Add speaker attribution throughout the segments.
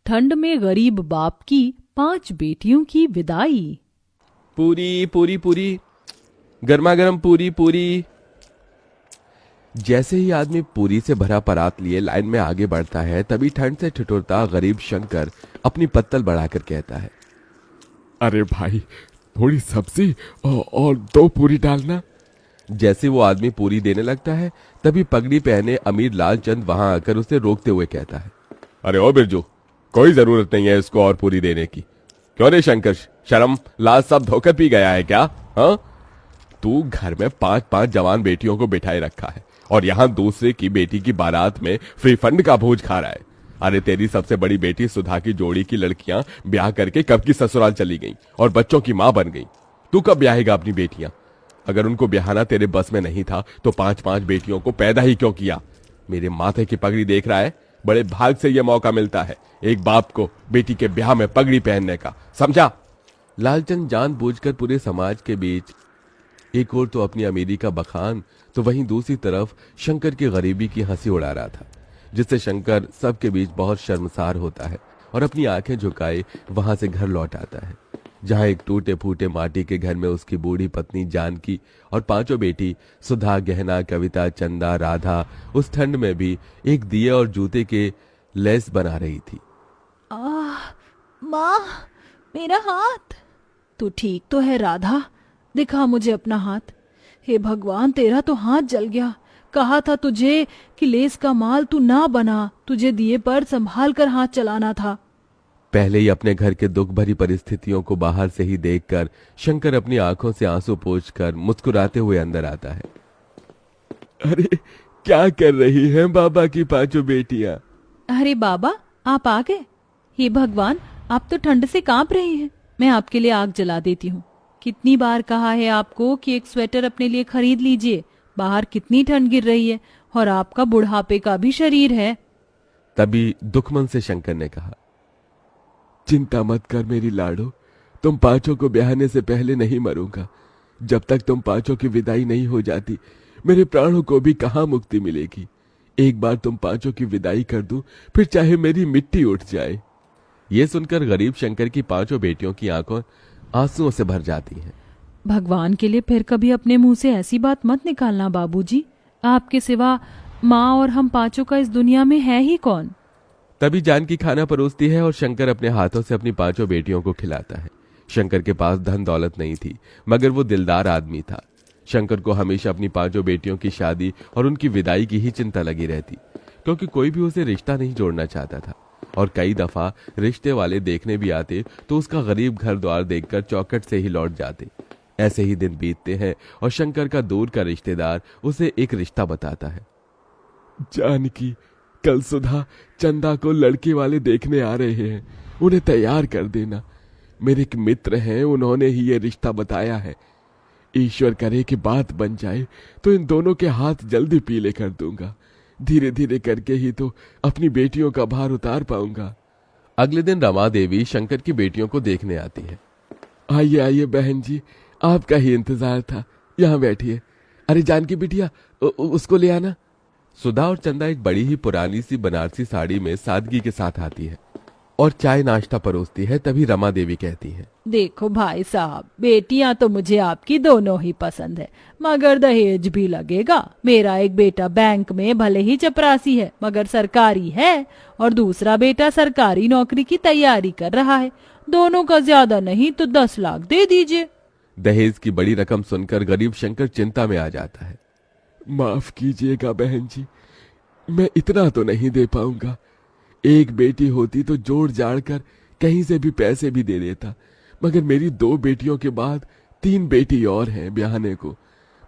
Speaker 1: ठंड में गरीब बाप की 5 बेटियों की विदाई।
Speaker 2: पूरी पूरी पूरी, गर्मा गर्म पूरी पूरी। जैसे ही आदमी पूरी से भरा परात लिए लाइन में आगे बढ़ता है, तभी ठंड से ठिठुरता गरीब शंकर अपनी पत्तल बढ़ाकर कहता है,
Speaker 3: अरे भाई, थोड़ी सब्जी और 2 पूरी डालना।
Speaker 2: जैसे वो आदमी पूरी देने लगता है, तभी पगड़ी पहने अमीर लालचंद वहां आकर उसे रोकते हुए कहता है,
Speaker 3: अरे ओ बिरजू, कोई जरूरत नहीं है इसको और पूरी देने की। क्यों रे शंकर, शर्म लाज सब धोकर पी गया है क्या? हाँ, तू घर में 5-5 जवान बेटियों को बिठाए रखा है और यहाँ दूसरे की बेटी की बारात में फ्री फंड का भोज खा रहा है। अरे तेरी सबसे बड़ी बेटी सुधा की जोड़ी की लड़कियां ब्याह करके कब की ससुराल चली गईं और बच्चों की मां बन गईं। तू कब ब्याहेगा अपनी बेटियां? अगर उनको ब्याहना तेरे बस में नहीं था तो 5-5 बेटियों को पैदा ही क्यों किया? मेरे माथे की पगड़ी देख रहा है, बड़े भाग से यह मौका मिलता है एक बाप को बेटी के ब्याह में पगड़ी पहनने का, समझा?
Speaker 2: लालचंद जानबूझकर पूरे समाज के बीच एक और तो अपनी अमीरी का बखान, तो वहीं दूसरी तरफ शंकर की गरीबी की हंसी उड़ा रहा था, जिससे शंकर सबके बीच बहुत शर्मसार होता है और अपनी आंखें झुकाए वहां से घर लौट आता है, जहां एक टूटे फूटे माटी के घर में उसकी बूढ़ी पत्नी जानकी और 5 बेटी सुधा, गहना, कविता, चंदा, राधा उस ठंड में भी एक दिए और जूते के लेस बना रही थी।
Speaker 1: माँ, मेरा हाथ। तू ठीक तो है राधा? दिखा मुझे अपना हाथ। हे भगवान, तेरा तो हाथ जल गया। कहा था तुझे कि लेस का माल तू ना बना, तुझे दिए पर संभाल कर हाथ चलाना था।
Speaker 2: पहले ही अपने घर के दुख भरी परिस्थितियों को बाहर से ही देखकर शंकर अपनी आंखों से आंसू पोंछकर मुस्कुराते हुए अंदर आता है।
Speaker 3: अरे क्या कर रही हैं बाबा की 5 बेटियां?
Speaker 1: अरे बाबा, आप आ गए। हे भगवान, आप तो ठंड से कांप रही हैं। मैं आपके लिए आग जला देती हूँ। कितनी बार कहा है आपको कि एक स्वेटर अपने लिए खरीद लीजिए, बाहर कितनी ठंड गिर रही है और आपका बुढ़ापे का भी शरीर है।
Speaker 2: तभी दुखमन से शंकर ने कहा,
Speaker 3: चिंता मत कर मेरी लाडो, तुम 5 को ब्याहने से पहले नहीं मरूंगा। जब तक तुम 5 की विदाई नहीं हो जाती, मेरे प्राणों को भी कहां मुक्ति मिलेगी। एक बार तुम 5 की विदाई कर दूं, फिर चाहे मेरी मिट्टी उठ जाए।
Speaker 2: ये सुनकर गरीब शंकर की 5 बेटियों की आंखों आंसुओं से भर जाती हैं।
Speaker 1: भगवान के लिए फिर कभी अपने मुंह से ऐसी बात मत निकालना बाबूजी। आपके सिवा माँ और हम 5 का इस दुनिया में है ही कौन?
Speaker 2: तभी जानकी खाना परोसती है और शंकर अपने हाथों से अपनी 5 बेटियों को खिलाता है। शंकर के पास धन दौलत नहीं थी, मगर वो दिलदार आदमी था। शंकर को हमेशा अपनी 5 बेटियों की शादी और उनकी विदाई की ही चिंता लगी रहती, क्योंकि कोई भी उसे रिश्ता नहीं जोड़ना चाहता था और कई दफा रिश्ते वाले देखने भी आते तो उसका गरीब घर द्वार देखकर चौखट से ही लौट जाते। ऐसे ही दिन बीतते हैं और शंकर का दूर का रिश्तेदार उसे एक रिश्ता बताता है।
Speaker 3: जानकी, कल सुधा चंदा को लड़के वाले देखने आ रहे हैं, उन्हें तैयार कर देना। मेरे एक मित्र हैं, उन्होंने ही ये रिश्ता बताया है। ईश्वर करे कि बात बन जाए तो इन दोनों के हाथ जल्दी पीले कर दूंगा। धीरे धीरे करके ही तो अपनी बेटियों का भार उतार पाऊंगा।
Speaker 2: अगले दिन रमा देवी शंकर की बेटियों को देखने आती है।
Speaker 3: आइए आइए बहन जी, आपका ही इंतजार था, यहाँ बैठिए। अरे जानकी बिटिया, उसको ले आना।
Speaker 2: सुधा और चंदा एक बड़ी ही पुरानी सी बनारसी साड़ी में सादगी के साथ आती है और चाय नाश्ता परोसती है। तभी रमा देवी कहती है,
Speaker 1: देखो भाई साहब, बेटियां तो मुझे आपकी दोनों ही पसंद है, मगर दहेज भी लगेगा। मेरा एक बेटा बैंक में भले ही चपरासी है मगर सरकारी है, और दूसरा बेटा सरकारी नौकरी की तैयारी कर रहा है। दोनों का ज्यादा नहीं तो 10 लाख दे दीजिए।
Speaker 2: दहेज की बड़ी रकम सुनकर गरीब शंकर चिंता में आ जाता है।
Speaker 3: माफ कीजिएगा बहन जी, मैं इतना तो नहीं दे पाऊंगा। एक बेटी होती तो जोड़ जाड़ कर कहीं से भी पैसे भी दे देता, मगर मेरी 2 बेटियों के बाद 3 बेटी और हैं ब्याहने को।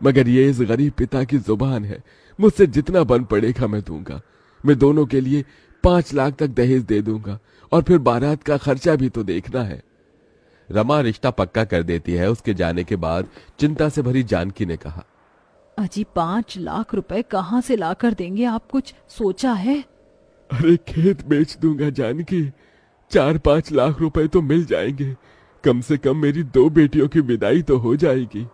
Speaker 3: मगर ये इस गरीब पिता की जुबान है, मुझसे जितना बन पड़ेगा मैं दूंगा। मैं दोनों के लिए 5 लाख तक दहेज दे दूंगा, और फिर बारात का खर्चा भी तो देखना है।
Speaker 2: रमा रिश्ता पक्का कर देती है। उसके जाने के बाद चिंता से भरी जानकी ने कहा,
Speaker 1: अजी 5 लाख रुपए कहाँ से लाकर देंगे आप? कुछ सोचा है?
Speaker 3: अरे खेत बेच दूंगा जानकी, 4-5 लाख रुपए तो मिल जाएंगे। कम से कम मेरी 2 बेटियों की विदाई तो हो जाएगी।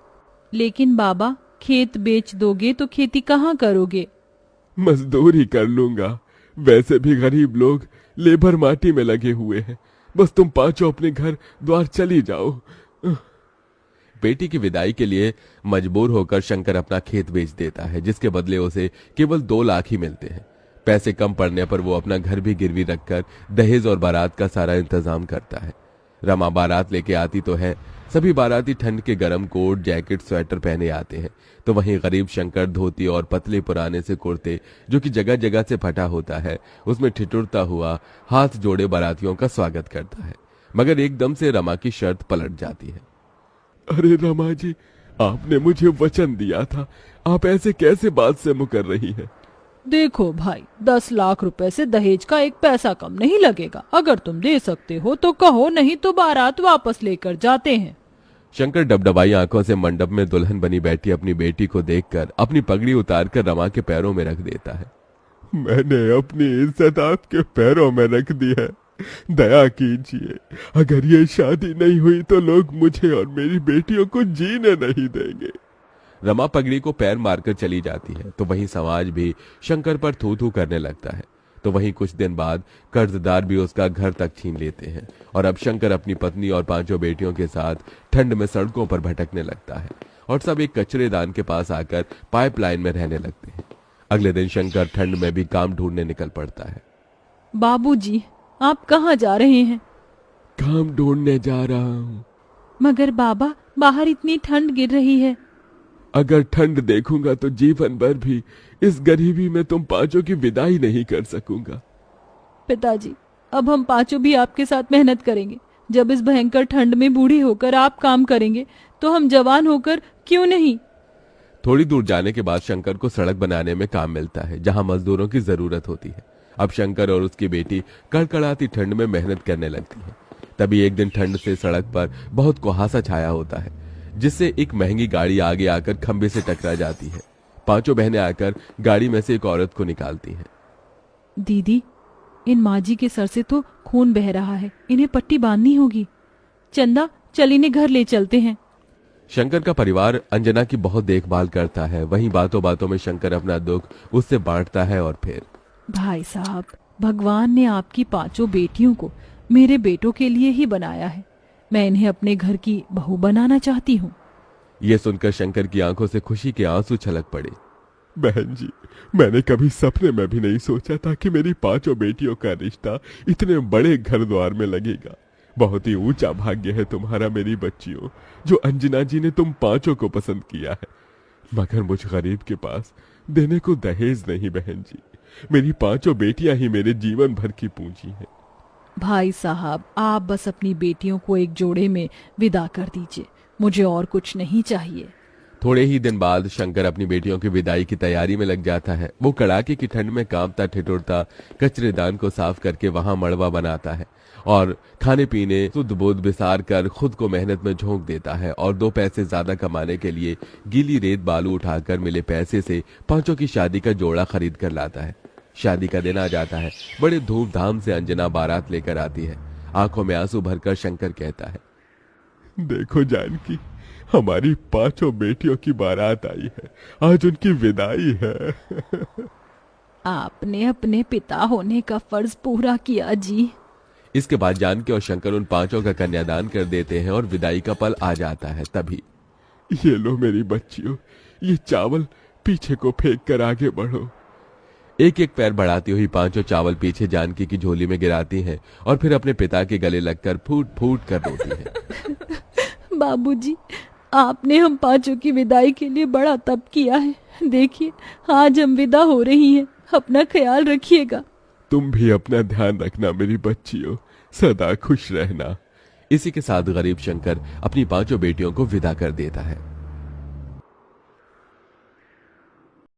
Speaker 1: लेकिन बाबा, खेत बेच दोगे तो खेती कहाँ करोगे?
Speaker 3: मजदूरी कर लूंगा। वैसे भी गरीब लोग लेबर माटी में लगे हुए हैं। बस तुम पांचों अपने घर द्वार चली जाओ।
Speaker 2: बेटी की विदाई के लिए मजबूर होकर शंकर अपना खेत बेच देता है, जिसके बदले उसे केवल 2 लाख ही मिलते हैं। पैसे कम पड़ने पर वो अपना घर भी गिरवी रखकर दहेज और बारात का सारा इंतजाम करता है। रमा बारात लेके आती तो है। सभी बाराती ठंड के गर्म कोट, जैकेट, स्वेटर पहने आते हैं, तो वहीं गरीब शंकर धोती और पतले पुराने से कुर्ते, जो कि जगह जगह से फटा होता है, उसमें ठिठुरता हुआ हाथ जोड़े बारातियों का स्वागत करता है। मगर एकदम से रमा की शर्त पलट जाती है।
Speaker 3: अरे रमा जी, आपने मुझे वचन दिया था, आप ऐसे कैसे बात से मुकर रही हैं?
Speaker 1: देखो भाई, 10 लाख रुपए से दहेज का एक पैसा कम नहीं लगेगा। अगर तुम दे सकते हो तो कहो, नहीं तो बारात वापस लेकर जाते हैं।
Speaker 2: शंकर डबडबाई आंखों से मंडप में दुल्हन बनी बैठी अपनी बेटी को देखकर अपनी पगड़ी उतारकर रमा के पैरों में रख देता है।
Speaker 3: मैंने अपनी इज्जत आपके पैरों में रख दी है, दया कीजिए। अगर ये शादी नहीं हुई तो लोग मुझे और मेरी बेटियों को जीने नहीं देंगे।
Speaker 2: रमा पगड़ी को पैर मारकर चली जाती है, तो वहीं समाज भी शंकर पर थू थू करने लगता है। तो वहीं कुछ दिन बाद कर्जदार भी उसका घर तक छीन लेते हैं और अब शंकर अपनी पत्नी और 5 बेटियों के साथ ठंड में सड़कों पर भटकने लगता है और सब एक कचरेदान के पास आकर पाइपलाइन में रहने लगते हैं। अगले दिन शंकर ठंड में भी काम ढूंढने निकल पड़ता है।
Speaker 1: बाबूजी, आप कहाँ जा रहे हैं?
Speaker 3: काम ढूंढने जा रहा हूँ।
Speaker 1: मगर बाबा, बाहर इतनी ठंड गिर रही है।
Speaker 3: अगर ठंड देखूंगा तो जीवन भर भी इस गरीबी में तुम 5 की विदाई नहीं कर सकूंगा।
Speaker 1: पिताजी, अब हम 5 भी आपके साथ मेहनत करेंगे। जब इस भयंकर ठंड में बूढ़े होकर आप काम करेंगे तो हम जवान होकर क्यों नहीं?
Speaker 2: थोड़ी दूर जाने के बाद शंकर को सड़क बनाने में काम मिलता है, जहां मजदूरों की जरूरत होती है। अब शंकर और उसकी बेटी कड़कड़ाती ठंड में मेहनत करने लगती है। तभी एक दिन ठंड से सड़क पर बहुत कुहासा छाया होता है, जिससे एक महंगी गाड़ी आगे आकर खंबे से टकरा जाती है। 5 बहनें आकर गाड़ी में से एक औरत को निकालती हैं।
Speaker 1: दीदी, इन माजी के सर से तो खून बह रहा है, इन्हें पट्टी बांधनी होगी। चंदा, चल इन्हें घर ले चलते हैं।
Speaker 2: शंकर का परिवार अंजना की बहुत देखभाल करता है। वहीं बातों बातों में शंकर अपना दुख उससे बांटता है और फिर,
Speaker 1: भाई साहब, भगवान ने आपकी 5 बेटियों को मेरे बेटों के लिए ही बनाया है। मैं इन्हें अपने घर की बहू बनाना चाहती हूँ।
Speaker 2: यह सुनकर शंकर की आंखों से खुशी के आंसू छलक पड़े।
Speaker 3: बहन जी, मैंने कभी सपने में भी नहीं सोचा था कि मेरी 5 बेटियों का रिश्ता इतने बड़े घर द्वार में लगेगा। बहुत ही ऊंचा भाग्य है तुम्हारा मेरी बच्चियों, जो अंजना जी ने तुम 5 को पसंद किया है। मगर मुझ गरीब के पास देने को दहेज नहीं बहन जी। मेरी 5 बेटियां ही मेरे जीवन भर की पूंजी है।
Speaker 1: भाई साहब, आप बस अपनी बेटियों को एक जोड़े में विदा कर दीजिए, मुझे और कुछ नहीं चाहिए।
Speaker 2: थोड़े ही दिन बाद शंकर अपनी बेटियों की विदाई की तैयारी में लग जाता है। वो कड़ाके की ठंड में कांपता ठिठुरता कचरेदान को साफ करके वहां मड़वा बनाता है और खाने पीने शुद्ध बुद्ध बिसार कर खुद को मेहनत में झोंक देता है और 2 पैसे ज्यादा कमाने के लिए गीली रेत बालू उठाकर मिले पैसे से 5 की शादी का जोड़ा खरीद कर लाता है। शादी का दिन आ जाता है। बड़े धूमधाम से अंजना बारात लेकर आती है। आंखों में आंसू भरकर शंकर कहता है,
Speaker 3: देखो जानकी, हमारी 5 बेटियों की बारात आई है, आज उनकी विदाई है।
Speaker 1: आपने अपने पिता होने का फर्ज पूरा किया जी।
Speaker 2: इसके बाद जानकी और शंकर उन 5 का कन्यादान कर देते हैं और विदाई का पल आ जाता है। तभी,
Speaker 3: ये लो मेरी बच्चियों, ये चावल पीछे को फेंक कर आगे बढ़ो।
Speaker 2: एक एक पैर बढ़ाती हुई 5 चावल पीछे जानकी की झोली में गिराती हैं और फिर अपने पिता के गले लगकर फूट फूट कर रोती हैं।
Speaker 1: बाबूजी, आपने हम 5 की विदाई के लिए बड़ा तप किया है। देखिए, आज हम विदा हो रही हैं। अपना ख्याल रखिएगा।
Speaker 3: तुम भी अपना ध्यान रखना मेरी बच्चियों, सदा खुश रहना।
Speaker 2: इसी के साथ गरीब शंकर अपनी 5 बेटियों को विदा कर देता है।